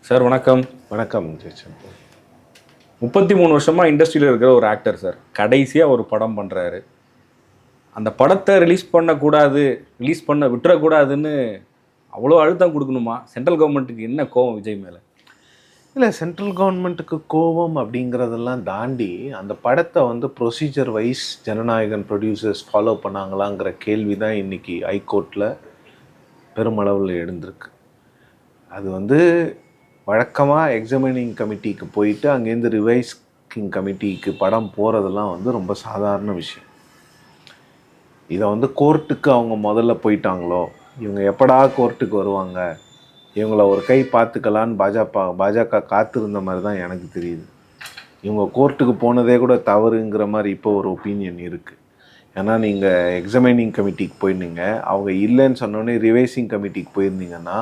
Sir வணக்கம். வணக்கம் ஜெயச்சந்திரன். 33 வருஷமாக இண்டஸ்ட்ரியில் இருக்கிற ஒரு ஆக்டர் சார். கடைசியாக ஒரு படம் பண்ணுறாரு. அந்த படத்தை ரிலீஸ் பண்ண விட்டுறக்கூடாதுன்னு அவ்வளோ அழுத்தம் கொடுக்கணுமா? சென்ட்ரல் கவர்மெண்ட்டுக்கு என்ன கோவம் விஜய் மேலே? இல்லை, சென்ட்ரல் கவர்மெண்ட்டுக்கு கோபம் அப்படிங்கிறதெல்லாம் தாண்டி அந்த படத்தை procedure wise Jananayagan producers follow பண்ணாங்களாங்கிற கேள்வி தான் இன்றைக்கி ஹைகோர்ட்டில் பெருமளவில் எழுந்திருக்கு. அது வழக்கமாக எக்ஸாமினிங் கமிட்டிக்கு போயிட்டு அங்கேருந்து ரிவைஸ்கிங் கமிட்டிக்கு படம் போகிறதெல்லாம் ரொம்ப சாதாரண விஷயம். இதை கோர்ட்டுக்கு அவங்க முதல்ல போயிட்டாங்களோ, இவங்க எப்படா கோர்ட்டுக்கு வருவாங்க, இவங்கள ஒரு கை பார்த்துக்கலான்னு பாஜக காத்திருந்த மாதிரி தான் எனக்கு தெரியுது. இவங்க கோர்ட்டுக்கு போனதே கூட தவறுங்கிற மாதிரி இப்போ ஒரு ஒப்பீனியன் இருக்குது. ஏன்னா நீங்கள் எக்ஸாமினிங் கமிட்டிக்கு போயிருந்தீங்க, அவங்க இல்லைன்னு சொன்னோடனே ரிவைசிங் கமிட்டிக்கு போயிருந்தீங்கன்னா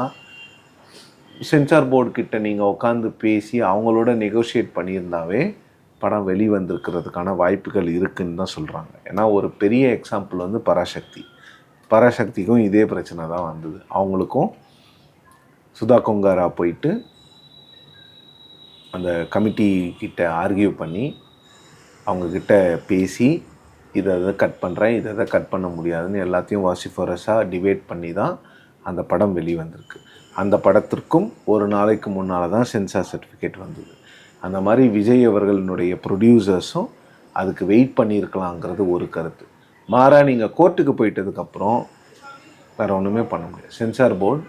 சென்சார் போர்டு கிட்ட நீங்கள் உட்காந்து பேசி அவங்களோட நெகோஷியேட் பண்ணியிருந்தாவே படம் வெளிவந்திருக்கிறதுக்கான வாய்ப்புகள் இருக்குதுன்னு தான் சொல்கிறாங்க. ஏன்னா ஒரு பெரிய எக்ஸாம்பிள் பராசக்திக்கும் இதே பிரச்சனை தான் வந்தது. அவங்களுக்கும் சுதா கொங்காரா போயிட்டு அந்த கமிட்டி கிட்ட ஆர்கியூ பண்ணி அவங்கக்கிட்ட பேசி இதை கட் பண்ணுறேன், இதை கட் பண்ண முடியாதுன்னு எல்லாத்தையும் வாசிஃபரஸாக டிபேட் பண்ணி தான் அந்த படம் வெளிவந்திருக்கு. அந்த படத்திற்கும் ஒரு நாளைக்கு முன்னால் தான் சென்சார் சர்டிஃபிகேட் வந்தது. அந்த மாதிரி விஜய் அவர்களினுடைய ப்ரொடியூசர்ஸும் அதுக்கு வெயிட் பண்ணியிருக்கலாங்கிறது ஒரு கருத்து. மாறாக நீங்கள் கோர்ட்டுக்கு போயிட்டதுக்கப்புறம் வேறு ஒன்றுமே பண்ண முடியாது. சென்சார் போர்டு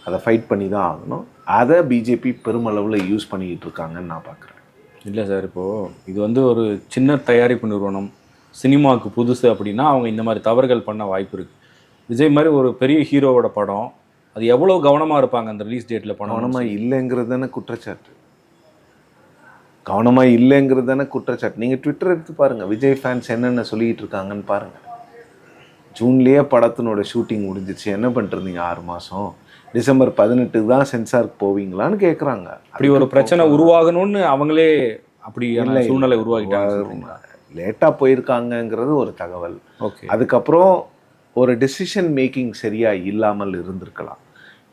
அதை ஃபைட் பண்ணி தான் ஆகணும். அதை பிஜேபி பெருமளவில் யூஸ் பண்ணிக்கிட்டு இருக்காங்கன்னு நான் பார்க்குறேன். இல்லை சார், இப்போது இது ஒரு சின்ன தயாரிப்பு நிறுவனம், சினிமாவுக்கு புதுசு அப்படின்னா அவங்க இந்த மாதிரி தவறுகள் பண்ண வாய்ப்பு இருக்குது. விஜய் மாதிரி ஒரு பெரிய ஹீரோவோட படம், அது எவ்வளோ கவனமாக இருப்பாங்க அந்த ரிலீஸ் டேட்டில் படம்? கவனமாக இல்லைங்கிறது தானே குற்றச்சாட்டு. நீங்கள் ட்விட்டர் எடுத்து பாருங்கள், விஜய் ஃபேன்ஸ் என்னென்ன சொல்லிகிட்டு இருக்காங்கன்னு பாருங்கள். ஜூன்லேயே படத்தினோட ஷூட்டிங் முடிஞ்சிச்சு, என்ன பண்ணிருந்தீங்க 6 மாதம்? டிசம்பர் 18 தான் சென்சாருக்கு போவீங்களான்னு கேட்குறாங்க. அப்படி ஒரு பிரச்சனை உருவாகணும்னு அவங்களே அப்படியான சூழ்நிலை உருவாகிட்டாங்க. லேட்டாக போயிருக்காங்கங்கிறது ஒரு தகவல். ஓகே, அதுக்கப்புறம் ஒரு டெசிஷன் மேக்கிங் சரியாக இல்லாமல் இருந்திருக்கலாம்.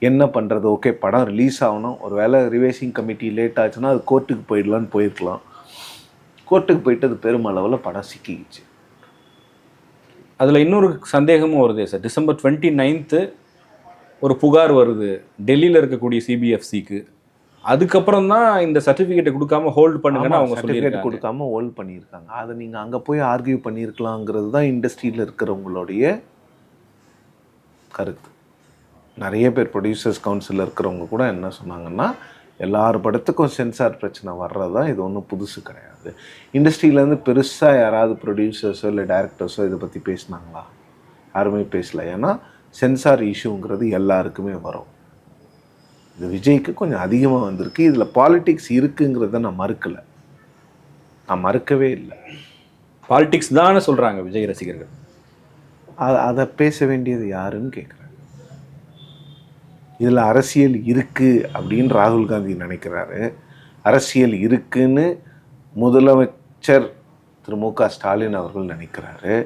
என்ன பண்ணுறது, ஓகே படம் ரிலீஸ் ஆகணும், ஒரு வேளை ரிவைசிங் கமிட்டி லேட் ஆச்சுன்னா அது கோர்ட்டுக்கு போயிடலான்னு போயிருக்கலாம். கோர்ட்டுக்கு போயிட்டு அது பெருமளவில் படம் சிக்கிச்சு. அதில் இன்னொரு சந்தேகமும் வருது சார். டிசம்பர் 29 ஒரு புகார் வருது டெல்லியில் இருக்கக்கூடிய சிபிஎஃப்சிக்கு. அதுக்கப்புறம் தான் இந்த சர்டிஃபிகேட்டை கொடுக்காம ஹோல்ட் பண்ணுங்கன்னு அவங்க சர்டிஃபிகேட் கொடுக்காம ஹோல்ட் பண்ணியிருக்காங்க. அதை நீங்கள் அங்கே போய் ஆர்கியூ பண்ணியிருக்கலாங்கிறது தான் இண்டஸ்ட்ரியில் இருக்கிறவங்களுடைய கருத்து. நிறைய பேர் ப்ரொடியூசர்ஸ் கவுன்சிலில் இருக்கிறவங்க கூட என்ன சொன்னாங்கன்னா, எல்லார் படத்துக்கும் சென்சார் பிரச்சனை வர்றது தான், இது ஒன்றும் புதுசு கிடையாது. இண்டஸ்ட்ரியிலேருந்து பெருசாக யாராவது ப்ரொடியூசர்ஸோ இல்லை டைரக்டர்ஸோ இதை பற்றி பேசினாங்களா? யாருமே பேசலை. ஏன்னா சென்சார் இஷ்யூங்கிறது எல்லாருக்குமே வரும். இது விஜய்க்கு கொஞ்சம் அதிகமாக வந்திருக்கு. இதில் பாலிட்டிக்ஸ் இருக்குங்கிறத நான் மறுக்கவே இல்லை. பாலிட்டிக்ஸ் தானே சொல்கிறாங்க விஜய் ரசிகர்கள். அதை பேச வேண்டியது யாருன்னு கேட்குறேன். இதில் அரசியல் இருக்குது அப்படின்னு ராகுல் காந்தி நினைக்கிறாரு. அரசியல் இருக்குன்னு முதலமைச்சர் திரு மு.க. ஸ்டாலின் அவர்கள் நினைக்கிறாரு.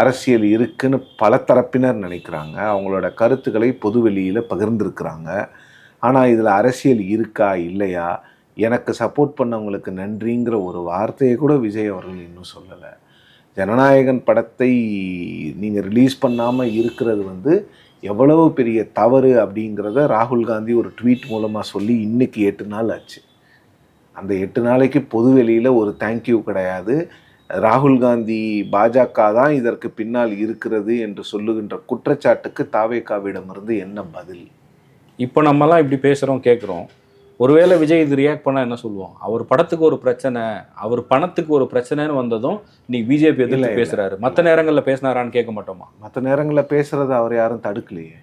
அரசியல் இருக்குன்னு பல தரப்பினர் நினைக்கிறாங்க. அவங்களோட கருத்துக்களை பொதுவெளியில் பகிர்ந்துருக்கிறாங்க. ஆனால் இதில் அரசியல் இருக்கா இல்லையா, எனக்கு சப்போர்ட் பண்ணவங்களுக்கு நன்றிங்கிற ஒரு வார்த்தையை கூட விஜய் அவர்கள் இன்னும் சொல்லலை. ஜனநாயகன் படத்தை நீங்கள் ரிலீஸ் பண்ணாமல் இருக்கிறது எவ்வளவு பெரிய தவறு அப்படிங்கிறத ராகுல் காந்தி ஒரு ட்வீட் மூலமாக சொல்லி இன்றைக்கி 8 நாள் ஆச்சு. அந்த 8 நாளைக்கு பொதுவெளியில் ஒரு தேங்க்யூ கிடையாது. ராகுல் காந்தி பாஜக தான் இதற்கு பின்னால் இருக்கிறது என்று சொல்லுகின்ற குற்றச்சாட்டுக்கு தாவேகாவிடமிருந்து என்ன பதில்? இப்போ நம்மலாம் இப்படி பேசுகிறோம், கேட்குறோம். ஒருவேளை விஜய் இது ரியாக்ட் பண்ணால் என்ன சொல்லுவோம்? அவர் படத்துக்கு ஒரு பிரச்சனை, அவர் பணத்துக்கு ஒரு பிரச்சனைன்னு வந்ததும் இன்னைக்கு பிஜேபி எதிர்த்து பேசுகிறாரு. மற்ற நேரங்களில் பேசினாரான்னு கேட்க மாட்டோமா? மற்ற நேரங்களில் பேசுகிறத அவர் யாரும் தடுக்கலையே.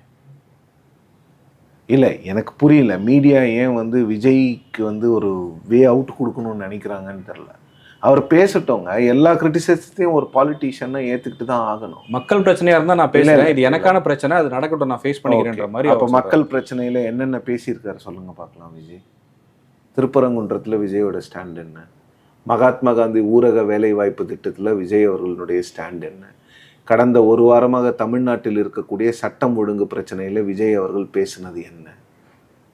இல்லை, எனக்கு புரியல மீடியா ஏன் விஜய்க்கு ஒரு வே அவுட் கொடுக்கணும்னு நினைக்கிறாங்கன்னு தெரில. அவர் பேசட்டோங்க, எல்லா கிரிட்டிசிசத்தையும் ஒரு பாலிட்டிஷியனை ஏற்றுக்கிட்டு தான் ஆகணும். மக்கள் பிரச்சனையாக இருந்தால் நான் பேசுகிறேன், இது எனக்கான பிரச்சனை, அது நடக்கட்டும், நான் ஃபேஸ் பண்ணிக்கிறேன்ற மாதிரி. அப்போ மக்கள் பிரச்சனையில் என்னென்ன பேசியிருக்காரு சொல்லுங்கள் பார்க்கலாம். விஜய் திருப்பரங்குன்றத்தில் விஜயோட ஸ்டாண்ட் என்ன? மகாத்மா காந்தி ஊரக வேலைவாய்ப்பு திட்டத்தில் விஜய் அவர்களுடைய ஸ்டாண்ட் என்ன? கடந்த ஒரு வாரமாக தமிழ்நாட்டில் இருக்கக்கூடிய சட்டம் ஒழுங்கு பிரச்சனையில் விஜய் அவர்கள் பேசினது என்ன?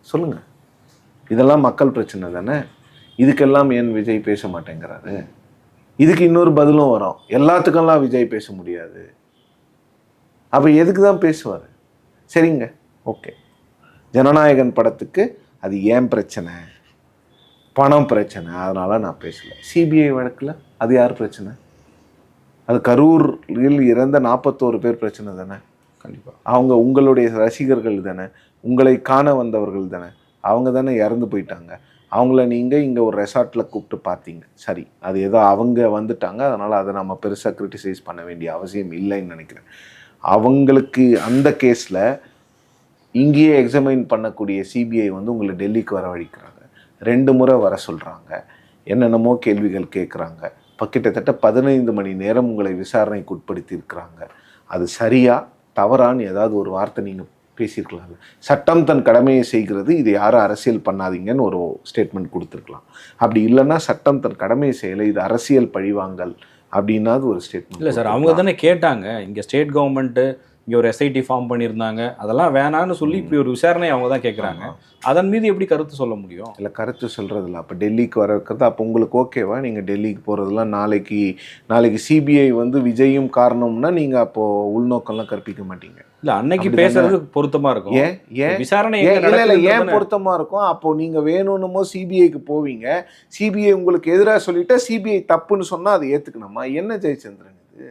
சொல்லுங்கள். இதெல்லாம் மக்கள் பிரச்சனை தானே. இதுக்கெல்லாம் ஏன் விஜய் பேச மாட்டேங்கிறாரு? இதுக்கு இன்னொரு பதிலும் வரும், எல்லாத்துக்கெல்லாம் விஜய் பேச முடியாது. அப்போ எதுக்கு தான் பேசுவார்? சரிங்க, ஓகே, ஜனநாயகன் படத்துக்கு அது ஏன் பிரச்சனை, பணம் பிரச்சனை, அதனால் நான் பேசலை. சிபிஐ வழக்கில் அது யார் பிரச்சனை? அது கரூரில் இறந்த 41 பேர் பிரச்சனை தானே. கண்டிப்பாக அவங்க உங்களுடைய ரசிகர்கள் தானே, உங்களை காண வந்தவர்கள் தானே, அவங்க தானே இறந்து போயிட்டாங்க. அவங்கள நீங்கள் இங்கே ஒரு ரெசார்ட்டில் கூப்பிட்டு பார்த்தீங்க, சரி, அது ஏதோ அவங்க வந்துட்டாங்க, அதனால் அதை நம்ம பெருசாக கிரிட்டிசைஸ் பண்ண வேண்டிய அவசியம் இல்லைன்னு நினைக்கிறேன். அவங்களுக்கு அந்த கேஸில் இங்கேயே எக்ஸாமைன் பண்ணக்கூடிய சிபிஐ வந்து உங்களை டெல்லிக்கு வரவழைக்கிறாங்க, 2 முறை வர சொல்கிறாங்க, என்னென்னமோ கேள்விகள் கேட்குறாங்க, கிட்டத்தட்ட 15 மணி நேரம் உங்களை விசாரணைக்கு உட்படுத்தி இருக்கிறாங்க. அது சரியா தவறான்னு ஏதாவது ஒரு வார்த்தை நீங்கள் பேசியிருக்கலாம்ல. சட்டம் தன் கடமையை செய்கிறது, இது யாரும் அரசியல் பண்ணாதீங்கன்னு ஒரு ஸ்டேட்மெண்ட் கொடுத்துருக்கலாம். அப்படி இல்லைன்னா சட்டம் தன் கடமையை செய்யலை, இது அரசியல் பழிவாங்கல் அப்படின்னாது ஒரு ஸ்டேட்மெண்ட். இல்லை சார், அவங்க தானே கேட்டாங்க, இங்கே ஸ்டேட் கவர்மெண்ட்டு இங்கே ஒரு எஸ்ஐடி ஃபார்ம் பண்ணியிருந்தாங்க, அதெல்லாம் வேணான்னு சொல்லி இப்படி ஒரு விசாரணை அவங்க தான் கேட்குறாங்க. அதன் மீது எப்படி கருத்து சொல்ல முடியும்? இல்லை, கருத்து சொல்கிறதில்ல. அப்போ டெல்லிக்கு வர வைக்கிறது, அப்போ உங்களுக்கு ஓகேவா? நீங்கள் டெல்லிக்கு போகிறதுலாம் நாளைக்கு சிபிஐ வந்து விஜயும் காரணம்னா நீங்கள் அப்போது உள்நோக்கம்லாம் கற்பிக்க மாட்டீங்க. இல்லை, அன்னைக்கு பேசுறது பொருத்தமாக இருக்கும். ஏன் விசாரணை இல்லை ஏன் பொருத்தமாக இருக்கும்? அப்போது நீங்கள் வேணும்னுமோ சிபிஐக்கு போவீங்க, சிபிஐ உங்களுக்கு எதிராக சொல்லிட்டா சிபிஐ தப்புன்னு சொன்னால் அதை ஏற்றுக்கணுமா? என்ன ஜெயச்சந்திரன் இது?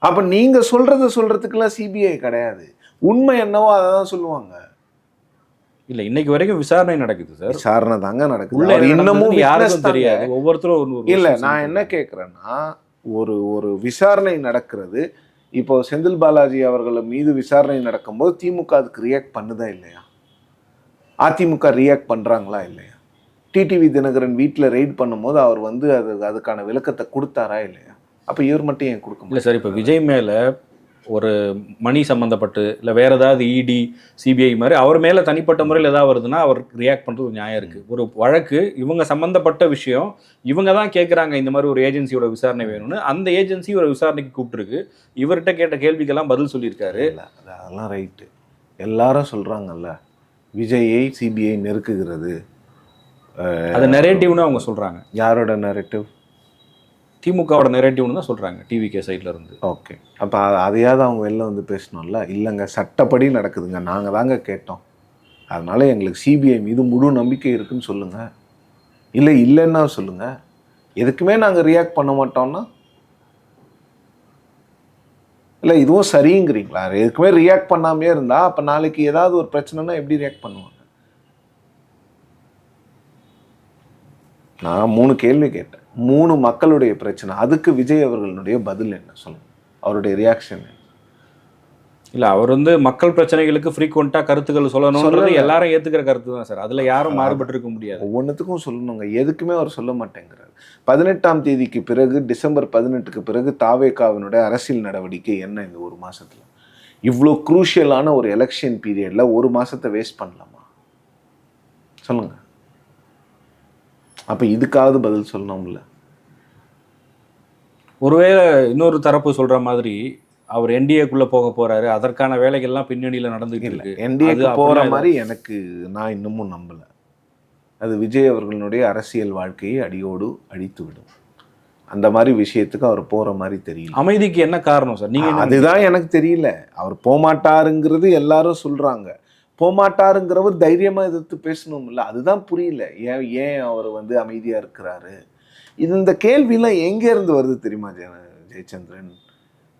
அப்போ நீங்கள் சொல்கிறதுக்கெல்லாம் சிபிஐ கிடையாது, உண்மை என்னவோ அதை தான் சொல்லுவாங்க. இல்லை, இன்னைக்கு வரைக்கும் விசாரணை நடக்குது சார். விசாரணை தாங்க நடக்குது, இன்னமும் யாருக்கும் தெரியாது, ஒவ்வொருத்தரும். இல்லை, நான் என்ன கேட்குறேன்னா, ஒரு விசாரணை நடக்கிறது. இப்போ செந்தில் பாலாஜி அவர்கள் மீது விசாரணை நடக்கும்போது திமுக அதுக்கு ரியாக்ட் பண்ணுதா இல்லையா? அதிமுக ரியாக்ட் பண்ணுறாங்களா இல்லையா? டிடிவி தினகரன் வீட்டில் ரெய்ட் பண்ணும்போது அவர் வந்து அதுக்கான விளக்கத்தை கொடுத்தாரா இல்லையா? அப்போ இவர் மட்டும் ஏன் கொடுக்க முடியல? இல்லை சார், இப்போ விஜய் மேலே ஒரு மணி சம்மந்தப்பட்டு இல்லை வேறு ஏதாவது இடி சிபிஐ மாதிரி அவர் மேலே தனிப்பட்ட முறையில் ஏதாவது வருதுன்னா அவர் ரியாக்ட் பண்ணுறது ஒரு நியாயம் இருக்குது. ஒரு வழக்கு இவங்க சம்மந்தப்பட்ட விஷயம், இவங்க தான் கேட்குறாங்க இந்த மாதிரி ஒரு ஏஜென்சியோட விசாரணை வேணும்னு, அந்த ஏஜென்சி ஒரு விசாரணைக்கு கூப்பிட்டுருக்கு, இவர்கிட்ட கேட்ட கேள்விக்கெல்லாம் பதில் சொல்லியிருக்காரு. இல்லை, அதெல்லாம் ரைட்டு, எல்லாரும் சொல்கிறாங்கல்ல, விஜயை சிபிஐ நெருக்குகிறது, அது நெரேட்டிவ்னு அவங்க சொல்கிறாங்க. யாரோட நெரேட்டிவ்? திமுகவோட நெரேட்டிவ்னு தான் சொல்கிறாங்க, டிவிகே சைடில் இருந்து. ஓகே, அப்போ அதையாவது அவங்க வெளில வந்து பேசணும்ல. இல்லைங்க, சட்டப்படி நடக்குதுங்க, நாங்கள் தாங்க கேட்டோம், அதனால் எங்களுக்கு சிபிஐ மீது முழு நம்பிக்கை இருக்குதுன்னு சொல்லுங்கள். இல்லைன்னா சொல்லுங்கள். எதுக்குமே நாங்கள் ரியாக்ட் பண்ண மாட்டோம்னா, இல்லை இதுவும் சரிங்கிறீங்களா? எதுக்குமே ரியாக்ட் பண்ணாமே இருந்தால் அப்போ நாளைக்கு ஏதாவது ஒரு பிரச்சனைனா எப்படி ரியாக்ட் பண்ணுவாங்க? நான் 3 கேள்வி கேட்டேன், 3 மக்களுடைய பிரச்சனை, அதுக்கு விஜய் அவர்களுடைய பதில் என்ன சொல்லுங்க, அவருடைய ரியாக்ஷன்? இல்லை, அவர் வந்து மக்கள் பிரச்சனைகளுக்கு ஃப்ரீக்வெண்ட்டாக கருத்துக்கள் சொல்லணும்ன்றது எல்லாரும் ஏற்றுக்கிற கருத்து தான் சார், அதில் யாரும் மாறுபட்டு இருக்க முடியாது. ஒவ்வொன்றுத்துக்கும் சொல்லணுங்க, எதுக்குமே அவர் சொல்ல மாட்டேங்கிறார். 18ஆம் தேதிக்கு பிறகு, டிசம்பர் 18க்கு பிறகு தாவேகாவினுடைய அரசியல் நடவடிக்கை என்ன? இந்த ஒரு மாதத்தில் இவ்வளோ குரூஷியலான ஒரு எலெக்ஷன் பீரியடில் ஒரு மாதத்தை வேஸ்ட் பண்ணலாமா? சொல்லுங்கள். அப்போ இதுக்காவது பதில் சொல்லணும்ல. ஒருவேளை இன்னொரு தரப்பு சொல்கிற மாதிரி அவர் என்டிஏக்குள்ளே போக போகிறாரு, அதற்கான வேலைகள்லாம் பின்னணியில் நடந்துகிட்டு இருக்கு. என்டிஏக்கு போகிற மாதிரி நான் இன்னமும் நம்பலை. அது விஜய் அவர்களுடைய அரசியல் வாழ்க்கையை அடியோடு அழித்து விடும். அந்த மாதிரி விஷயத்துக்கு அவர் போகிற மாதிரி தெரியல. அமைதிக்கு என்ன காரணம் சார்? நீங்கள் அதுதான் எனக்கு தெரியல. அவர் போகமாட்டாருங்கிறது எல்லாரும் சொல்கிறாங்க, போகமாட்டாருங்கிறவர் தைரியமாக எதிர்த்து பேசணும்ல, அதுதான் புரியல. ஏன் அவர் வந்து அமைதியாக இருக்கிறாரு? இந்த கேள்வியெல்லாம் எங்கேருந்து வருது தெரியுமா ஜெயச்சந்திரன்?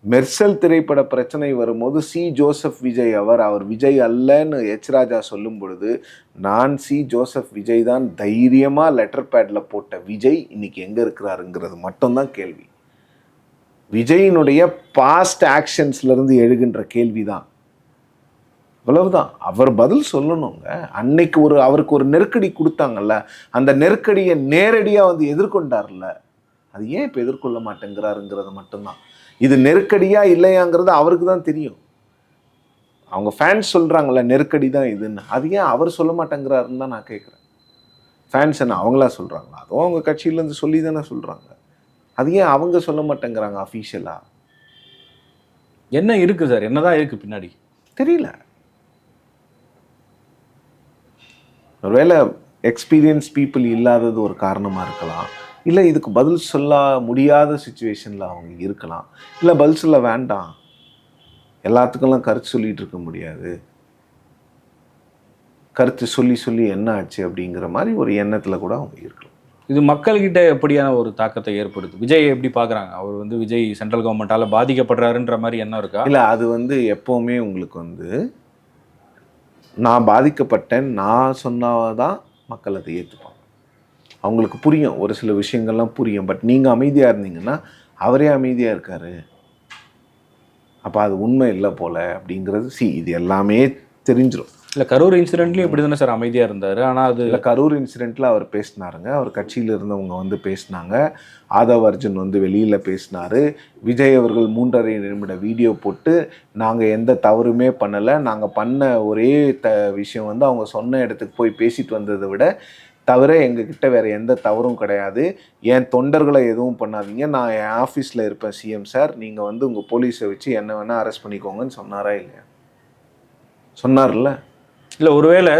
மெர்சல் திரைப்பட பிரச்சனை வரும்போது ஜோசப் விஜய் அவர் விஜய் அல்லன்னு ராஜா சொல்லும் பொழுது, நான் ஜோசப் விஜய் தான் தைரியமாக லெட்டர் பேடில் போட்ட விஜய் இன்னைக்கு எங்கே இருக்கிறாருங்கிறது மட்டும்தான் கேள்வி. விஜயினுடைய பாஸ்ட் ஆக்ஷன்ஸ்லேருந்து எழுகின்ற கேள்வி தான். அவ்வளவுதான். அவர் பதில் சொல்லணுங்க. அன்னைக்கு அவருக்கு ஒரு நெருக்கடி கொடுத்தாங்கல்ல, அந்த நெருக்கடியை நேரடியாக வந்து எதிர்கொண்டார்ல, அது ஏன் இப்போ எதிர்கொள்ள மாட்டேங்கிறாருங்கிறது மட்டும்தான். இது நெருக்கடியா இல்லையாங்கிறது அவருக்கு தான் தெரியும். அவங்க ஃபேன்ஸ் சொல்கிறாங்கல்ல நெருக்கடி தான் இதுன்னு, அது ஏன் அவர் சொல்ல மாட்டேங்கிறாருன்னு தான் நான் கேட்குறேன். ஃபேன்ஸ் என்ன அவங்களா சொல்கிறாங்களா? அதுவும் அவங்க கட்சியிலேருந்து சொல்லி தானே சொல்கிறாங்க. அது ஏன் அவங்க சொல்ல மாட்டேங்கிறாங்க அஃபீஷியலாக? என்ன இருக்குது சார்? என்னதான் இருக்குது பின்னாடி தெரியல. ஒருவேளை எக்ஸ்பீரியன்ஸ் பீப்புள் இல்லாதது ஒரு காரணமாக இருக்கலாம், இல்லை இதுக்கு பதில் சொல்ல முடியாத சுச்சுவேஷனில் அவங்க இருக்கலாம், இல்லை பதில் சொல்ல வேண்டாம், எல்லாத்துக்கெல்லாம் கருத்து சொல்லிகிட்டு இருக்க முடியாது, கருத்து சொல்லி சொல்லி என்ன ஆச்சு அப்படிங்கிற மாதிரி ஒரு எண்ணத்தில் கூட அவங்க இருக்கலாம். இது மக்கள்கிட்ட எப்படியான ஒரு தாக்கத்தை ஏற்படுது? விஜய் எப்படி பார்க்குறாங்க? அவர் வந்து விஜய் சென்ட்ரல் கவர்மெண்ட்டால் பாதிக்கப்படுறாருன்ற மாதிரி எண்ணம் இருக்கா? இல்லை, அது வந்து எப்போவுமே உங்களுக்கு வந்து நான் பாதிக்கப்பட்டேன் நான் சொன்னாதான் மக்கள் அதை ஏற்றுப்பாங்க. அவங்களுக்கு புரியும், ஒரு சில விஷயங்கள்லாம் புரியும். பட் நீங்கள் அமைதியாக இருந்தீங்கன்னா அவரே அமைதியாக இருக்காரு, அப்போ அது உண்மை இல்லை போல் அப்படிங்கிறது இது எல்லாமே தெரிஞ்சிடும். இல்லை, கரூர் இன்சிடென்ட்லையும் இப்படி தானே சார் அமைதியாக இருந்தார். ஆனால் அது இல்லை, கரூர் இன்சிடெண்ட்டில் அவர் பேசினாருங்க, அவர் கட்சியில் இருந்தவங்க வந்து பேசினாங்க, ஆதவ் அர்ஜுன் வந்து வெளியில் பேசினார், விஜய் அவர்கள் 3.5 நிமிட வீடியோ போட்டு நாங்கள் எந்த தவறுமே பண்ணலை, நாங்கள் பண்ண ஒரே விஷயம் வந்து அவங்க சொன்ன இடத்துக்கு போய் பேசிட்டு வந்ததை விட தவிர எங்ககிட்ட வேறு எந்த தவறும் கிடையாது, என் தொண்டர்களை எதுவும் பண்ணாதீங்க, நான் என் ஆஃபீஸில் இருப்பேன் சிஎம் சார், நீங்கள் வந்து உங்கள் போலீஸை வச்சு என்ன வேணால் அரெஸ்ட் பண்ணிக்கோங்கன்னு சொன்னாரா இல்லையா? சொன்னார்ல. இல்லை, ஒருவேளை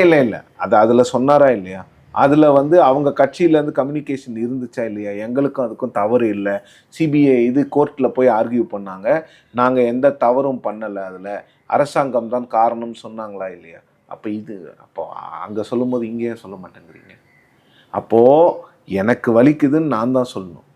இல்லை அது அதில் சொன்னாரா இல்லையா? அதில் வந்து அவங்க கட்சியிலேருந்து கம்யூனிகேஷன் இருந்துச்சா இல்லையா? எங்களுக்கும் அதுக்கும் தவறு இல்லை, சிபிஐ இது கோர்ட்டில் போய் ஆர்கியூ பண்ணாங்க, நாங்கள் எந்த தவறும் பண்ணலை, அதில் அரசாங்கம் தான் காரணம் சொன்னாங்களா இல்லையா? அப்போ அங்கே சொல்லும்போது இங்கேயே சொல்ல மாட்டேங்கிறீங்க. அப்போது எனக்கு வலிக்குதுன்னு நான் தான் சொல்லணும்,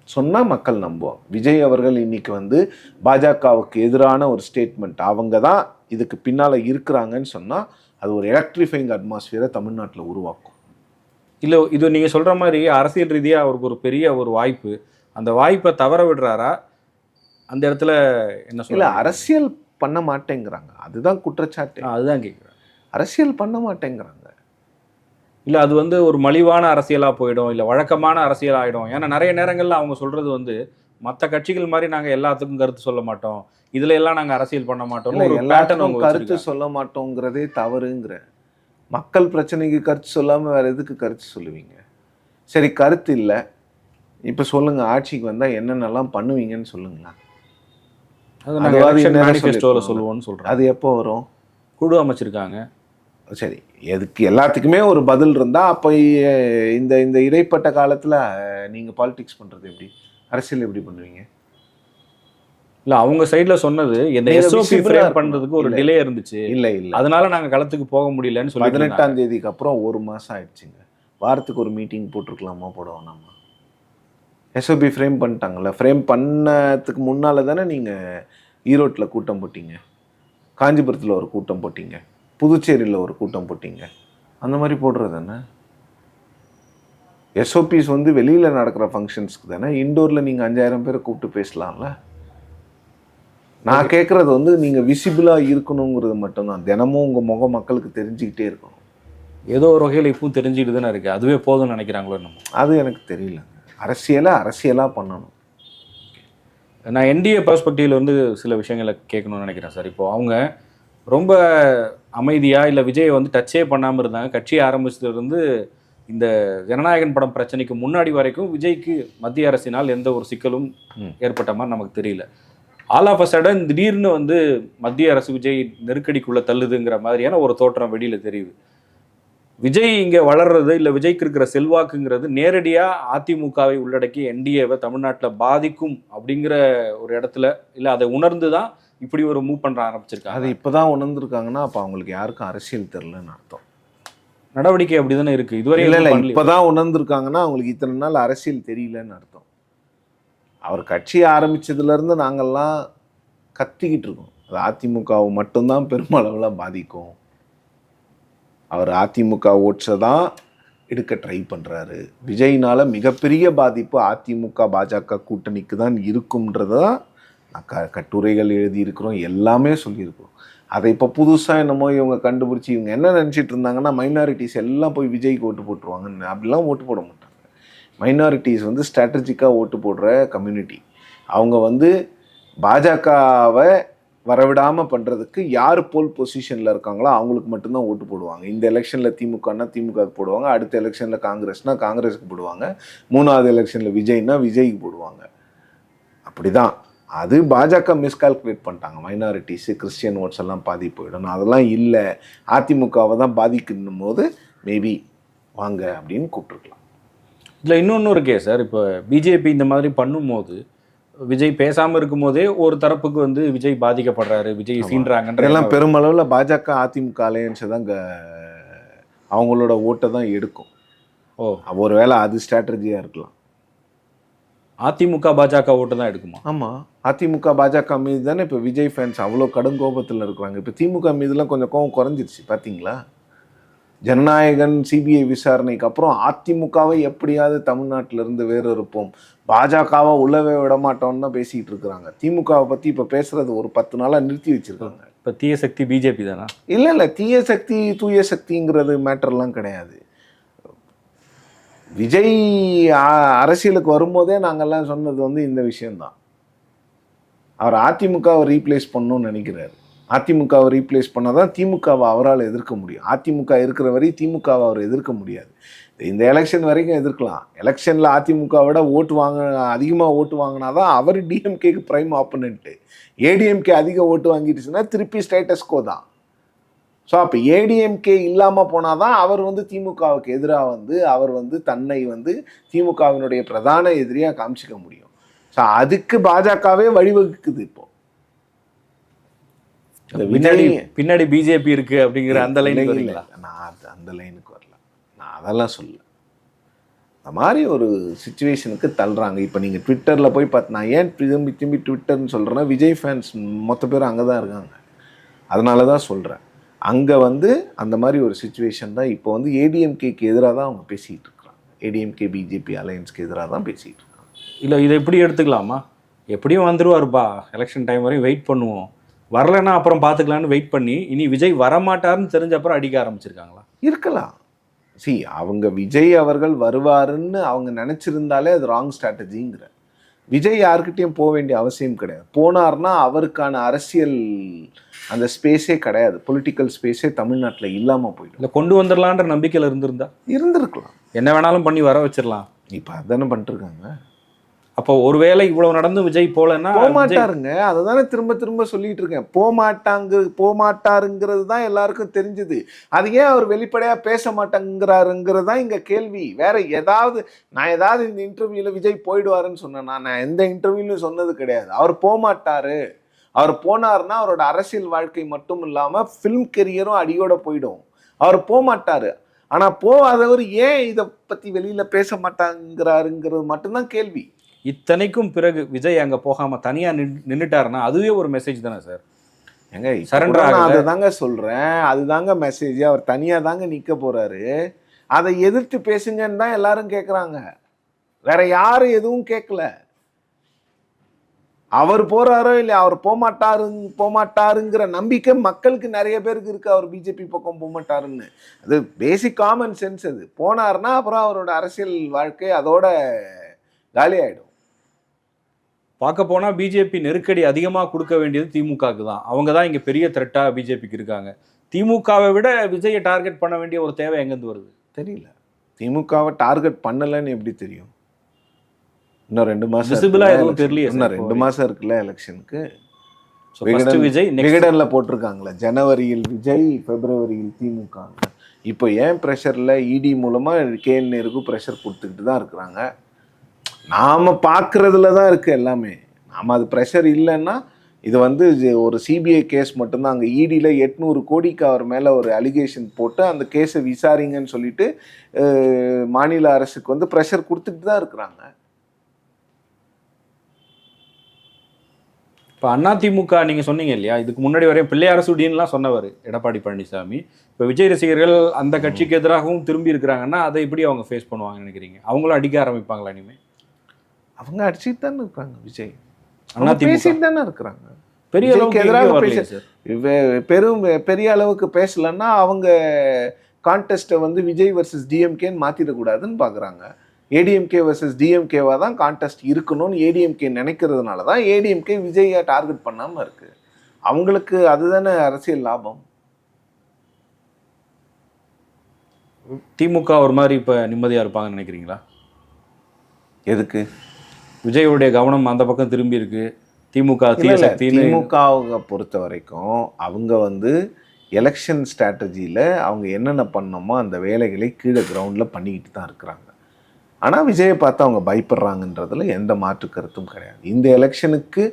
சொன்னால் மக்கள் நம்புவாங்க. விஜய் அவர்கள் இன்னைக்கு வந்து பாஜகவுக்கு எதிரான ஒரு ஸ்டேட்மெண்ட், அவங்க தான் இதுக்கு பின்னால் இருக்கிறாங்கன்னு சொன்னால் அது ஒரு எலக்ட்ரிஃபைங் அட்மாஸ்பியரை தமிழ்நாட்டில் உருவாக்கும். இல்லை, இது நீங்கள் சொல்கிற மாதிரி அரசியல் ரீதியாக அவருக்கு ஒரு பெரிய ஒரு வாய்ப்பு, அந்த வாய்ப்பை தவற விடுறாரா? அந்த இடத்துல என்ன சொல்ல? இல்லை, அரசியல் பண்ண மாட்டேங்கிறாங்க, அதுதான் குற்றச்சாட்டு. அதுதான் கேட்குறேன், அரசியல் பண்ண மாட்டேங்கிறாங்க. இல்லை, அது வந்து ஒரு மலிவான அரசியலாக போயிடும், இல்லை வழக்கமான அரசியல் ஆகிடும். ஏன்னா நிறைய நேரங்களில் அவங்க சொல்கிறது வந்து மற்ற கட்சிகள் மாதிரி நாங்கள் எல்லாத்துக்கும் கருத்து சொல்ல மாட்டோம், இதில் எல்லாம் நாங்கள் அரசியல் பண்ண மாட்டோம், எல்லாத்துக்கும் கருத்து சொல்ல மாட்டோங்கிறதே தவறுங்கிற. மக்கள் பிரச்சனைக்கு கருத்து சொல்லாமல் வேறு எதுக்கு கருத்து சொல்லுவீங்க? சரி, கருத்து இல்லை, இப்போ சொல்லுங்கள், ஆட்சிக்கு வந்தால் என்னென்னலாம் பண்ணுவீங்கன்னு சொல்லுங்களா? சொல்லுவோம்னு சொல்கிறேன். அது எப்போ வரும்? குழு அமைச்சிருக்காங்க. சரி, எதுக்கு எல்லாத்துக்குமே ஒரு பதில் இருந்தால் அப்போ இந்த இந்த இடைப்பட்ட காலத்தில் நீங்கள் பாலிடிக்ஸ் பண்ணுறது எப்படி, அரசியல் எப்படி பண்ணுவீங்க? இல்லை, அவங்க சைடில் சொன்னது இந்த எஸ்ஓபி ஃப்ரேம் பண்ணுறதுக்கு ஒரு டிலே இருந்துச்சு, இல்லை அதனால நாங்கள் களத்துக்கு போக முடியலன்னு சொல்லி 18ஆம் தேதிக்கு அப்புறம் 1 மாதம் ஆயிடுச்சுங்க. வாரத்துக்கு ஒரு மீட்டிங் போட்டிருக்கலாமா? போடுவோம் நம்ம. எஸ்ஓபி ஃப்ரேம் பண்ணிட்டாங்கல்ல, ஃப்ரேம் பண்ணதுக்கு முன்னால் தானே நீங்கள் ஈரோட்டில் கூட்டம் போட்டிங்க, காஞ்சிபுரத்தில் ஒரு கூட்டம் போட்டிங்க, புதுச்சேரியில் ஒரு கூட்டம் போட்டிங்க, அந்த மாதிரி போடுறது தானே. எஸ்ஓபிஸ் வந்து வெளியில் நடக்கிற ஃபங்க்ஷன்ஸ்க்கு தானே, இண்டோரில் நீங்கள் 5000 பேரை கூப்பிட்டு பேசலாம்ல. நான் கேட்குறது வந்து நீங்கள் விசிபிளாக இருக்கணுங்கிறது மட்டும்தான், தினமும் உங்கள் முகம் மக்களுக்கு தெரிஞ்சுக்கிட்டே இருக்கணும். ஏதோ ஒரு வகையில் இப்பவும் தெரிஞ்சுக்கிட்டு தானே இருக்குது, அதுவே போதும்னு நினைக்கிறாங்களோ நம்ம. அது எனக்கு தெரியல. அரசியலாக பண்ணணும். நான் என்டிஏ பெர்ஸ்பெக்டிவ்ல வந்து சில விஷயங்களை கேட்கணும்னு நினைக்கிறேன் சார். இப்போது அவங்க ரொம்ப அமைதியாக, இல்லை விஜயை வந்து டச்சே பண்ணாமல் இருந்தாங்க, கட்சி ஆரம்பிச்சதுலேருந்து இந்த ஜனநாயகன் படம் பிரச்சனைக்கு முன்னாடி வரைக்கும் விஜய்க்கு மத்திய அரசினால் எந்த ஒரு சிக்கலும் ஏற்பட்ட மாதிரி நமக்கு தெரியல. ஆல் ஆஃப் அ சடன் திடீர்னு வந்து மத்திய அரசு விஜய் நெருக்கடிக்குள்ளே தள்ளுதுங்கிற மாதிரியான ஒரு தோற்றம் வெளியில் தெரியுது. விஜய் இங்கே வளர்றது, இல்லை விஜய்க்கு இருக்கிற செல்வாக்குங்கிறது நேரடியாக அதிமுகவை உள்ளடக்கி என்டிஏவை தமிழ்நாட்டில் பாதிக்கும் அப்படிங்கிற ஒரு இடத்துல, இல்லை அதை உணர்ந்து தான் இப்படி ஒரு மூவ் பண்ண ஆரம்பிச்சிருக்காங்க. அது இப்போ தான் உணர்ந்துருக்காங்கன்னா அப்போ அவங்களுக்கு யாருக்கும் அரசியல் தெரிலன்னு அர்த்தம். நடவடிக்கை அப்படி தானே இருக்குது இதுவரை. இல்லை, இப்போ தான் உணர்ந்துருக்காங்கன்னா அவங்களுக்கு இத்தனை நாள் அரசியல் தெரியலன்னு அர்த்தம். அவர் கட்சி ஆரம்பித்ததுலேருந்து நாங்கள்லாம் கத்திக்கிட்டு இருக்கோம், அது அதிமுகவை மட்டும்தான் பெருமளவில் பாதிக்கும், அவர் அதிமுக ஓட்ஸை தான் எடுக்க ட்ரை பண்ணுறாரு, விஜய்னால் மிகப்பெரிய பாதிப்பு அதிமுக பாஜக கூட்டணிக்கு தான் இருக்கும்ன்றதான் கட்டுரைகள் எழுதியிருக்கிறோம், எல்லாமே சொல்லியிருக்கிறோம். அதை இப்போ புதுசாக என்னமோ இவங்க கண்டுபிடிச்சி இவங்க என்ன நினச்சிட்டு இருந்தாங்கன்னா மைனாரிட்டிஸ் எல்லாம் போய் விஜய்க்கு ஓட்டு போட்டுருவாங்கன்னு. அப்படிலாம் ஓட்டு போட மாட்டாங்க. மைனாரிட்டிஸ் வந்து ஸ்ட்ராட்டஜிக்காக ஓட்டு போடுற கம்யூனிட்டி. அவங்க வந்து பாஜகவை வரவிடாமல் பண்ணுறதுக்கு யார் போல் பொசிஷனில் இருக்காங்களோ அவங்களுக்கு மட்டும்தான் ஓட்டு போடுவாங்க. இந்த எலெக்ஷனில் திமுகனா திமுகவுக்கு போடுவாங்க, அடுத்த எலெக்ஷனில் காங்கிரஸ்னால் காங்கிரஸுக்கு போடுவாங்க, 3வது எலெக்ஷனில் விஜய்னா விஜய்க்கு போடுவாங்க. அப்படி தான் அது பாஜக மிஸ்கால்குலேட் பண்ணிட்டாங்க. மைனாரிட்டிஸு கிறிஸ்டியன் ஓட்ஸ் எல்லாம் பாதி போயிடும், அதெல்லாம் இல்லை, அதிமுகவை தான் பாதிக்கணும் போது மேபி வாங்க அப்படின்னு கூப்பிட்டுருக்கலாம். இதில் இன்னொன்று இருக்கே சார், இப்போ பிஜேபி இந்த மாதிரி பண்ணும்போது விஜய் பேசாமல் இருக்கும்போதே ஒரு தரப்புக்கு வந்து விஜய் பாதிக்கப்படுறாரு, விஜய் சீன்றாங்கன்ற எல்லாம் பெருமளவில் பாஜக அதிமுக அலையன்ஸை தான் அவங்களோட ஓட்டை தான் எடுக்கும். ஒரு வேளை அது ஸ்ட்ராட்டஜியாக இருக்கலாம். அதிமுக பாஜக ஓட்டு தான் எடுக்குமா? ஆமாம், அதிமுக பாஜக மீது தானே இப்போ விஜய் ஃபேன்ஸ் அவ்வளோ கடும் கோபத்தில் இருக்கிறாங்க. இப்போ திமுக மீதுலாம் கொஞ்சம் கோபம் குறைஞ்சிருச்சு பார்த்தீங்களா? ஜனநாயகன் சிபிஐ விசாரணைக்கு அப்புறம் அதிமுகவை எப்படியாவது தமிழ்நாட்டிலிருந்து வேறு இருப்போம், பாஜகவை உள்ளவே விட மாட்டோம்னு தான் பேசிகிட்டு இருக்கிறாங்க. திமுகவை பற்றி இப்போ பேசுகிறது ஒரு 10 நாளாக நிறுத்தி வச்சுருக்காங்க. இப்போ தீய சக்தி பிஜேபி தானா? இல்லை, தீய சக்தி தூய சக்திங்கிறது மேட்டர்லாம் கிடையாது. விஜய் அரசியலுக்கு வரும்போதே நாங்கள்லாம் சொன்னது வந்து இந்த விஷயந்தான். அவர் அதிமுகவை ரீப்ளேஸ் பண்ணணும்னு நினைக்கிறாரு. அதிமுகவை ரீப்ளேஸ் பண்ணால் தான் திமுகவை அவரால் எதிர்க்க முடியும். அதிமுக இருக்கிற வரை திமுகவை அவர் எதிர்க்க முடியாது. இந்த எலெக்ஷன் வரைக்கும் எதிர்க்கலாம். எலெக்ஷனில் அதிமுக விட அதிகமாக ஓட்டு வாங்கினா தான் அவர் டிஎம்கேக்கு ப்ரைம் ஆப்போனண்ட்டு. ஏடிஎம்கே அதிக ஓட்டு வாங்கிடுச்சுன்னா திருப்பி ஸ்டேட்டஸ்கோ தான். ஸோ அப்போ ஏடிஎம்கே இல்லாமல் போனால் தான் அவர் வந்து திமுகவுக்கு எதிராக வந்து அவர் வந்து தன்னை வந்து திமுகவினுடைய பிரதான எதிரியாக காமிச்சிக்க முடியும். ஸோ அதுக்கு பாஜகவே வழிவகுக்குது. இப்போ பின்னாடி பிஜேபி இருக்கு அப்படிங்கிற அந்த லைனுக்கு வரீங்களா? நான் அந்த லைனுக்கு வரல, நான் அதெல்லாம் சொல்ல. அந்த மாதிரி ஒரு சுச்சுவேஷனுக்கு தள்ளுறாங்க. இப்போ நீங்கள் ட்விட்டரில் போய் பார்த்து, நான் ஏன் திரும்பி ட்விட்டர்னு சொல்கிறேன்னா, விஜய் ஃபேன்ஸ் மொத்த பேர் அங்கே தான் இருக்காங்க. அதனால தான் சொல்கிறேன். அங்கே வந்து அந்த மாதிரி ஒரு சுச்சுவேஷன் தான் இப்போ வந்து ஏடிஎம்கேக்கு எதிராக தான் அவங்க பேசிகிட்டு இருக்கிறாங்க. ஏடிஎம்கே பிஜேபி அலையன்ஸ்க்கு எதிராக தான் பேசிகிட்டு இருக்காங்க. இல்லை, இதை எப்படி எடுத்துக்கலாமா? எப்படியும் வந்துருவாருப்பா, எலெக்ஷன் டைம் வரையும் வெயிட் பண்ணுவோம், வரலைன்னா அப்புறம் பார்த்துக்கலான்னு வெயிட் பண்ணி இனி விஜய் வரமாட்டாருன்னு தெரிஞ்ச அப்புறம் அடிக்க ஆரம்பிச்சிருக்காங்களா? இருக்கலாம். அவங்க விஜய் அவர்கள் வருவாருன்னு அவங்க நினச்சிருந்தாலே அது ராங் ஸ்ட்ராட்டஜிங்கிற. விஜய் யாருக்கிட்டையும் போக வேண்டிய அவசியம் கிடையாது. போனார்னா அவருக்கான அரசியல் அந்த ஸ்பேஸே கிடையாது, பொலிட்டிக்கல் ஸ்பேஸே தமிழ்நாட்டில் இல்லாமல் போயிடும். இல்லை, கொண்டு வந்துடலான்ற நம்பிக்கையில் இருந்திருக்கலாம், என்ன வேணாலும் பண்ணி வர வச்சிடலாம். இப்போ அதுதானே பண்ணிட்டுருக்காங்க. அப்போ ஒருவேளை இவ்வளவு நடந்து விஜய் போலன்னா போகமாட்டாருங்க. அதை தானே திரும்ப சொல்லிட்டு இருக்கேன். போகமாட்டாருங்கிறது தான் எல்லாருக்கும் தெரிஞ்சுது. அது ஏன் அவர் வெளிப்படையாக பேச மாட்டேங்கிறாருங்கிறது தான் இங்கே கேள்வி. வேற நான் ஏதாவது இந்த இன்டர்வியூவில் விஜய் போயிடுவாருன்னு சொன்னேன். நான் எந்த இன்டர்வியூலையும் சொன்னது கிடையாது. அவர் போகமாட்டாரு. அவர் போனார்னா அவரோட அரசியல் வாழ்க்கை மட்டும் இல்லாமல் ஃபிலிம் கெரியரும் அடியோட போயிடும். அவர் போகமாட்டாரு. ஆனால் போகாதவர் ஏன் இதை பற்றி வெளியில் பேச மாட்டாங்கிறாருங்கிறது மட்டும்தான் கேள்வி. இத்தனைக்கும் பிறகு விஜய் அங்கே போகாமல் தனியாக நின்றுட்டாருன்னா அதுவே ஒரு மெசேஜ் தானே சார்? எங்க சரண்டர் அதை தாங்க சொல்கிறேன். அதுதாங்க மெசேஜ். அவர் தனியாக தாங்க நிற்க போகிறாரு. அதை எதிர்த்து பேசுங்கன்னு தான் எல்லாரும் கேட்குறாங்க. வேற யாரும் எதுவும் கேட்கல. அவர் போறாரோ இல்லையா, அவர் போமாட்டாருங்கிற நம்பிக்கை மக்களுக்கு நிறைய பேருக்கு இருக்கு. அவர் பிஜேபி பக்கம் போமாட்டாருன்னு. அது பேசிக் காமன் சென்ஸ். அது போனார்னா அப்புறம் அவரோட அரசியல் வாழ்க்கை அதோட காலி ஆயிடும். பார்க்க போனால் பிஜேபி நெருக்கடி அதிகமாக கொடுக்க வேண்டியது திமுகவுக்கு தான். அவங்க தான் இங்கே பெரிய த்ரெட்டாக பிஜேபிக்கு இருக்காங்க. திமுகவை விட விஜயை டார்கெட் பண்ண வேண்டிய ஒரு தேவை எங்கேருந்து வருது தெரியல. திமுகவை டார்கெட் பண்ணலைன்னு எப்படி தெரியும்? இன்னும் 2 மாதம் எதுவும் தெரியல. இன்னும் 2 மாதம் இருக்குல்ல எலெக்ஷனுக்கு. விஜய் விகடனில் போட்டிருக்காங்களே, ஜனவரியில் விஜய், பிப்ரவரியில் திமுக. இப்போ ஏன் ப்ரெஷரில் இடி மூலமாக கேஎல் நேருக்கும் ப்ரெஷர் கொடுத்துக்கிட்டு தான் இருக்கிறாங்க. நாம் பார்க்குறதுல தான் இருக்குது எல்லாமே. நாம் அது ப்ரெஷர் இல்லைன்னா இது வந்து ஒரு சிபிஐ கேஸ் மட்டும்தான். அங்கே இடியில் 800 கோடிக்கு அவர் மேலே ஒரு அலிகேஷன் போட்டு அந்த கேஸை விசாரிங்கன்னு சொல்லிட்டு மாநில அரசுக்கு வந்து ப்ரெஷர் கொடுத்துட்டு தான் இருக்கிறாங்க. இப்போ அதிமுக நீங்கள் சொன்னீங்க இல்லையா, இதுக்கு முன்னாடி வரையும் பிள்ளையார சுடின்லாம் சொன்னவர் எடப்பாடி பழனிசாமி. இப்போ விஜய் ரசிகர்கள் அந்த கட்சிக்கு எதிராகவும் திரும்பி இருக்கிறாங்கன்னா அதை எப்படி அவங்க ஃபேஸ் பண்ணுவாங்கன்னு நினைக்கிறீங்க? அவங்களும் அடிக்க ஆரம்பிப்பாங்களா இனிமேல்? அவங்க அடிச்சுட்டு தானே இருக்காங்க. விஜய் பேசிட்டு தானே இருக்கிறாங்க. பெரிய அளவுக்கு எதிராக பெரிய அளவுக்கு பேசலன்னா அவங்க கான்டெஸ்ட்டை வந்து விஜய் வர்சஸ் டிஎம்கேன்னு மாற்றிடக்கூடாதுன்னு பார்க்குறாங்க. ஏடிஎம்கே வர்சஸ் டிஎம்கேவாக தான் கான்டெஸ்ட் இருக்கணும்னு ஏடிஎம்கே நினைக்கிறதுனால தான் ஏடிஎம்கே விஜயை டார்கெட் பண்ணாமல் இருக்குது. அவங்களுக்கு அதுதானே அரசியல் லாபம். திமுக ஒரு மாதிரி இப்போ நிம்மதியாக இருப்பாங்கன்னு நினைக்கிறீங்களா? எதுக்கு? விஜயோடைய கவனம் அந்த பக்கம் திரும்பி இருக்கு. திமுக தீய சக்தின்னு திமுகவை பொறுத்த வரைக்கும் அவங்க வந்து எலெக்ஷன் ஸ்ட்ராட்டஜியில் அவங்க என்னென்ன பண்ணணுமோ அந்த வேலைகளை கீழே கிரவுண்டில் பண்ணிக்கிட்டு தான் இருக்கிறாங்க. ஆனால் விஜயை பார்த்து அவங்க பயப்படுறாங்கன்றதுல எந்த மாற்று கருத்தும் கிடையாது. இந்த எலெக்ஷனுக்கு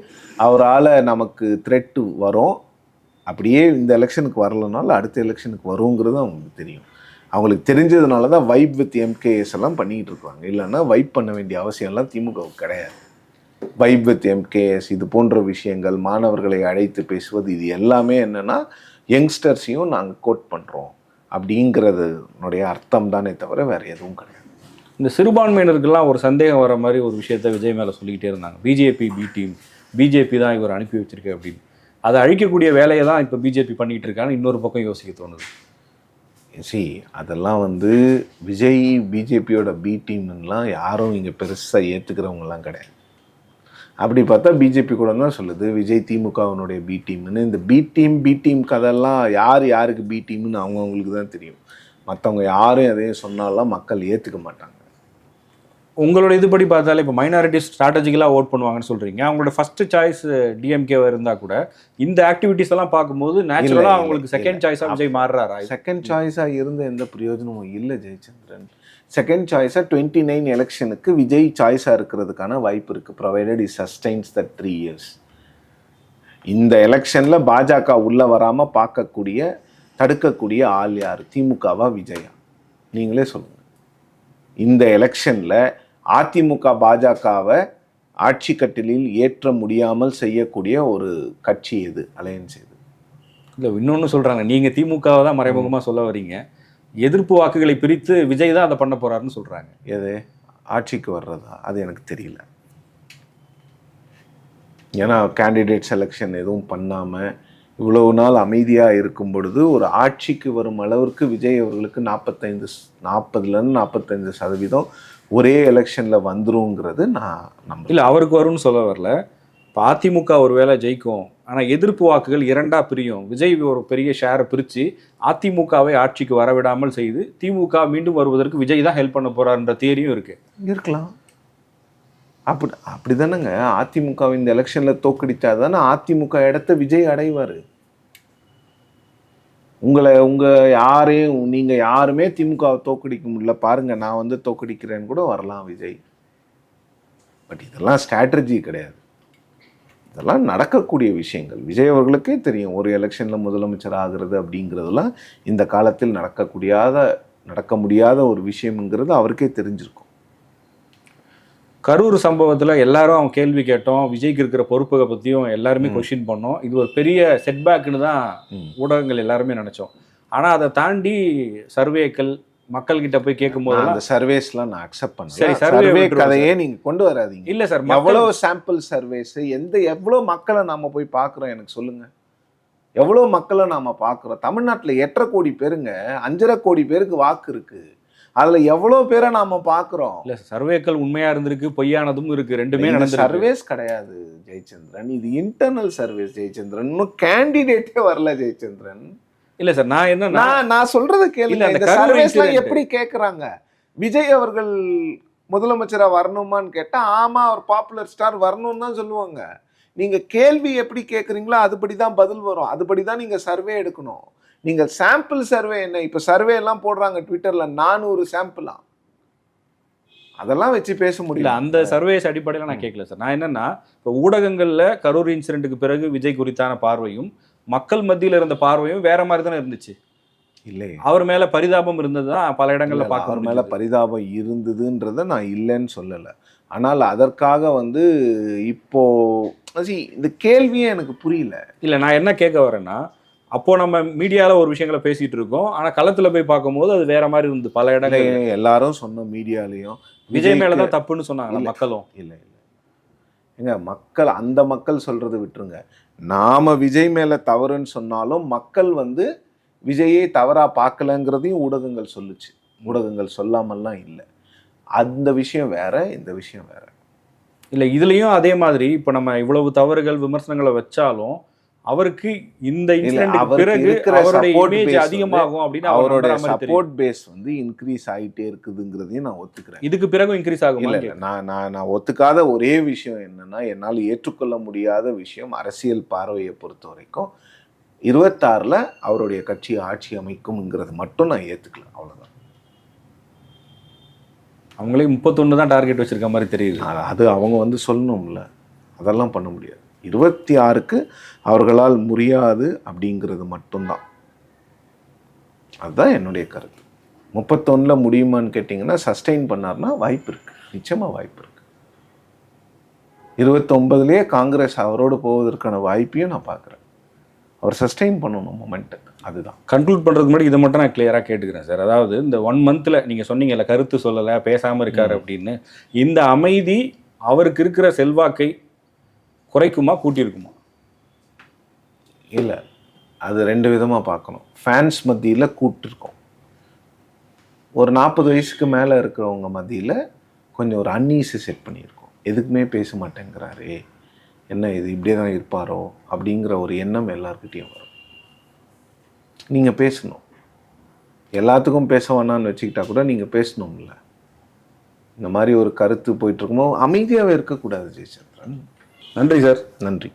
அவரால் நமக்கு த்ரெட்டு வரும், அப்படியே இந்த எலெக்ஷனுக்கு வரலனாலும் அடுத்த எலெக்ஷனுக்கு வருங்கிறது அவங்களுக்கு தெரியும். அவங்களுக்கு தெரிஞ்சதுனால தான் வைப் வித் எம்கேஎஸ் எல்லாம் பண்ணிக்கிட்டு இருக்காங்க. இல்லைன்னா வைப் பண்ண வேண்டிய அவசியம்லாம் திமுகவுக்கு கிடையாது. வைப் வித் எம்கேஎஸ் இது போன்ற விஷயங்கள், மாணவர்களை அழைத்து பேசுவது, இது எல்லாமே என்னென்னா யங்ஸ்டர்ஸையும் நாங்கள் கோட் பண்ணுறோம் அப்படிங்கிறதுனுடைய அர்த்தம் தானே தவிர வேறு எதுவும் கிடையாது. இந்த சிறுபான்மையினருக்கெல்லாம் ஒரு சந்தேகம் வர மாதிரி ஒரு விஷயத்த விஜய் மேலே சொல்லிக்கிட்டே இருந்தாங்க. பிஜேபி பி டீம், பிஜேபி தான் இவர் அனுப்பி வச்சிருக்கு அப்படின்னு. அதை அழிக்கக்கூடிய வேலையை தான் இப்போ பிஜேபி பண்ணிகிட்டு இருக்கான்னு இன்னொரு பக்கம் யோசிக்க தோணுது. அதெல்லாம் வந்து விஜய் பிஜேபியோட பி டீம்லாம் யாரும் இங்கே பெருசாக ஏற்றுக்கிறவங்கலாம் கிடையாது. அப்படி பார்த்தா பிஜேபி கூட தான் சொல்லுது விஜய் திமுகவினுடைய பி டீம்னு. இந்த பி டீம் கதெல்லாம் யாருக்கு பி டீம்னு அவங்கவுங்களுக்கு தான் தெரியும். மற்றவங்க யாரும் எதையும் சொன்னாலாம் மக்கள் ஏற்றுக்க மாட்டாங்க. உங்களோட இதுபடி பார்த்தாலே இப்போ மைனாரிட்டிஸ் ஸ்ட்ராட்டஜிக்கலாக ஓட் பண்ணுவாங்கன்னு சொல்கிறீங்க. அவங்களோட ஃபஸ்ட்டு சாய்ஸ் டிஎம்கேவாக இருந்தால் கூட இந்த ஆக்டிவிட்டீஸ் எல்லாம் பார்க்கும்போது நேச்சுரலாக அவங்களுக்கு செகண்ட் சாய்ஸாக விஜய் மாறுறாரா? செகண்ட் சாய்ஸாக இருந்த எந்த பிரயோஜனமும் இல்லை ஜெயச்சந்திரன். செகண்ட் சாய்ஸாக 29 எலெக்ஷனுக்கு விஜய் சாய்ஸாக இருக்கிறதுக்கான வாய்ப்பு இருக்குது, provided is sustains that 3 years. இந்த எலெக்ஷனில் பாஜக உள்ளே வராமல் தடுக்கக்கூடிய ஆள் யார்? திமுகவா விஜயா? நீங்களே சொல்லுங்கள். இந்த எலெக்ஷனில் அதிமுக பாஜகவை ஆட்சி கட்டிலில் ஏற்ற முடியாமல் செய்யக்கூடிய ஒரு கட்சி எது, அலையன்ஸ் எது? இல்லை, இன்னொன்று சொல்கிறாங்க, நீங்கள் திமுகவை தான் மறைமுகமாக சொல்ல வரீங்க, எதிர்ப்பு வாக்குகளை பிரித்து விஜய் தான் அதை பண்ண போகிறாருன்னு சொல்கிறாங்க. எது ஆட்சிக்கு வர்றதா? அது எனக்கு தெரியல. ஏன்னா கேண்டிடேட் செலெக்ஷன் எதுவும் பண்ணாமல் இவ்வளவு நாள் அமைதியாக இருக்கும் பொழுது ஒரு ஆட்சிக்கு வரும் அளவிற்கு விஜய் அவர்களுக்கு 40-45% ஒரே எலெக்ஷனில் வந்துருங்கிறது நான் நம்ப. இல்லை, அவருக்கு வரும்னு சொல்ல வரல. இப்போ அதிமுக ஒரு வேளை ஜெயிக்கும், ஆனால் எதிர்ப்பு வாக்குகள் இரண்டாக பிரியும். விஜய் ஒரு பெரிய ஷேரை பிரித்து அதிமுகவை ஆட்சிக்கு வரவிடாமல் செய்து திமுக மீண்டும் வருவதற்கு விஜய் தான் ஹெல்ப் பண்ண போகிறாருன்ற தியரியும் இருக்கலாம். அப்படி தானேங்க அதிமுக இந்த எலெக்ஷனில் தோக்கடித்தா தானே அதிமுக இடத்த விஜய் அடைவார். நீங்கள் யாருமே திமுகவை தோக்கடிக்க முடியல பாருங்கள், நான் வந்து தோக்கடிக்கிறேன்னு கூட வரலாம் விஜய். பட் இதெல்லாம் ஸ்ட்ராட்டஜி கிடையாது, இதெல்லாம் நடக்கக்கூடிய விஷயங்கள். விஜய் அவர்களுக்கே தெரியும் ஒரு எலெக்ஷனில் முதலமைச்சர் ஆகிறது அப்படிங்கிறதுலாம் இந்த காலத்தில் நடக்க முடியாத ஒரு விஷயம்ங்கிறது அவருக்கே தெரிஞ்சிருக்கும். கரூர் சம்பவத்தில் எல்லாரும் அவங்க கேள்வி கேட்டோம், விஜய்க்கு இருக்கிற பொறுப்புகளை பற்றியும் எல்லாருமே கொஸ்டின் பண்ணோம். இது ஒரு பெரிய செட்பேக்குன்னு தான் ஊடகங்கள் எல்லாருமே நினச்சோம். ஆனால் அதை தாண்டி சர்வேக்கள் மக்கள்கிட்ட போய் கேட்கும்போது அந்த சர்வேஸ்லாம் நான் அக்செப்ட் பண்ணேன். சரி, சர்வே கதையே நீங்கள் கொண்டு வராதீங்க. இல்லை சார், எவ்வளோ சாம்பிள் சர்வேஸ், எவ்வளோ மக்களை நாம் போய் பார்க்குறோம் எனக்கு சொல்லுங்கள். எவ்வளோ மக்களை நாம் பார்க்குறோம்? தமிழ்நாட்டில் 8.5 கோடி பேருங்க, 5.5 கோடி பேருக்கு வாக்கு இருக்குது. அதில் எவ்வளோ பேரை நாம் பார்க்குறோம்? இல்லை, சர்வேக்கள் உண்மையாக இருந்திருக்கு, பொய்யானதும் இருக்குது, ரெண்டுமே நடந்து. சர்வேஸ் கிடையாது ஜெயச்சந்திரன், இது இன்டர்னல் சர்வேஸ் ஜெயச்சந்திரன். இன்னும் கேண்டிடேட்டே வரல ஜெயச்சந்திரன். இல்லை சார், நான் சொல்றது கேளுங்க. இந்த சர்வேஸ்லாம் எப்படி கேட்குறாங்க? விஜய் அவர்கள் முதலமைச்சராக வரணுமான்னு கேட்டால் ஆமாம் அவர் பாப்புலர் ஸ்டார் வரணும்னு தான் சொல்லுவாங்க. நீங்கள் கேள்வி எப்படி கேட்குறீங்களோ அதுபடி தான் பதில் வரும், அதுபடி தான் நீங்கள் சர்வே எடுக்கணும். நீங்கள் சாம்பிள் சர்வே என்ன, இப்போ சர்வே எல்லாம் போடுறாங்க ட்விட்டரில் 400 சாம்பிளா, அதெல்லாம் வச்சு பேச முடியல. அந்த சர்வேஸ் அடிப்படையில் நான் கேட்கல சார். நான் என்னன்னா, இப்போ ஊடகங்களில் கரூர் இன்சிடென்ட்டுக்கு பிறகு விஜய் குறித்தான பார்வையும் மக்கள் மத்தியில் இருந்த பார்வையும் வேற மாதிரி தானே இருந்துச்சு. இல்லை, அவர் மேலே பரிதாபம் இருந்தது தான் பல இடங்களில் பார்க்க. அவர் மேலே பரிதாபம் இருந்ததுன்றதை நான் இல்லைன்னு சொல்லலை. ஆனால் அதற்காக வந்து இப்போ இந்த கேள்வியே எனக்கு புரியல. இல்லை, நான் என்ன கேட்க வரேன்னா, அப்போது நம்ம மீடியாவில் ஒரு விஷயங்களை பேசிகிட்டு இருக்கோம், ஆனால் களத்தில் போய் பார்க்கும்போது அது வேற மாதிரி இருந்தது. பல இடங்கள் எல்லாரும் சொன்ன மீடியாலையும் விஜய் மேலே தான் தப்புன்னு சொன்னாங்க மக்களும். இல்லை அந்த மக்கள் சொல்கிறத விட்டுருங்க. நாம் விஜய் மேலே தவறுன்னு சொன்னாலும் மக்கள் வந்து விஜயை தவறாக பார்க்கலங்கிறதையும் ஊடகங்கள் சொல்லுச்சு. ஊடகங்கள் சொல்லாமல்லாம் இல்லை. அந்த விஷயம் வேற, இந்த விஷயம் வேற. இல்லை, இதுலேயும் அதே மாதிரி இப்போ நம்ம இவ்வளவு தவறுகள் விமர்சனங்களை வச்சாலும் அவருக்கு இந்த இல்ல, இன்சிடென்ட்க்கு அவருக்கு பிறகு இருக்கிற அவருடைய support இமேஜ் base அதிகமாகும் அப்படின்னு அவர் அவருடைய நம்புற மாதிரி தெரியுது. சப்போர்ட் பேஸ் வந்து இன்க்ரீஸ் ஆகிட்டே இருக்குதுங்கிறதையும் நான் ஒத்துக்கிறேன். இதுக்கு பிறகும் இன்க்ரீஸ் ஆகுமா? இல்லை இல்லை, நான் ஒத்துக்காத ஒரே விஷயம் என்னன்னா, என்னால் ஏற்றுக்கொள்ள முடியாத விஷயம் அரசியல் பார்வையை பொறுத்த வரைக்கும் 26ல் அவருடைய கட்சி ஆட்சி அமைக்கும்ங்கிறது மட்டும் நான் ஏற்றுக்கல, அவ்வளோதான். அவங்களே 31 தான் டார்கெட் வச்சிருக்க மாதிரி தெரியுது. அது அவங்க வந்து சொல்லணும்ல, அதெல்லாம் பண்ண முடியாது. 26க்கு அவர்களால் முடியாது அப்படிங்கிறது மட்டும்தான். அதுதான் என்னுடைய கருத்து. 31ல் முடியுமான்னு கேட்டிங்கன்னா, சஸ்டெயின் பண்ணார்னா வாய்ப்பு இருக்குது, நிச்சயமாக வாய்ப்பு இருக்குது. 29லேயே காங்கிரஸ் அவரோடு போவதற்கான வாய்ப்பையும் நான் பார்க்குறேன். அவர் சஸ்டெயின் பண்ணணும் மொமெண்ட்டு, அதுதான். கன்க்ளூட் பண்ணுறதுக்கு முன்னாடி இதை மட்டும் நான் கிளியராக கேட்டுக்கிறேன் சார். அதாவது இந்த 1 மந்த்தில் நீங்கள் சொன்னீங்கல்ல, கருத்து சொல்லலை, பேசாமல் இருக்காரு அப்படின்னு, இந்த அமைதி அவருக்கு இருக்கிற செல்வாக்கை குறைக்குமா கூட்டியிருக்குமா? இல்லை, அது 2 விதமாக பார்க்கணும். ஃபேன்ஸ் மத்தியில் கூட்டிருக்கோம், ஒரு 40 வயசுக்கு மேலே இருக்கிறவங்க மத்தியில் கொஞ்சம் ஒரு அன்னீஸை செட் பண்ணியிருக்கோம். எதுக்குமே பேச மாட்டேங்கிறாரு, என்ன இது இப்படியே தான் இருப்பாரோ அப்படிங்கிற ஒரு எண்ணம் எல்லாருக்கிட்டையும் வரும். நீங்கள் பேசணும், எல்லாத்துக்கும் பேச வேணான்னு வச்சுக்கிட்டா கூட நீங்கள் பேசணும்ல. இந்த மாதிரி ஒரு கருத்து போயிட்டுருக்குமோ அமைதியாகவே இருக்கக்கூடாது ஜெயச்சந்திரன். நன்றி சார். நன்றி.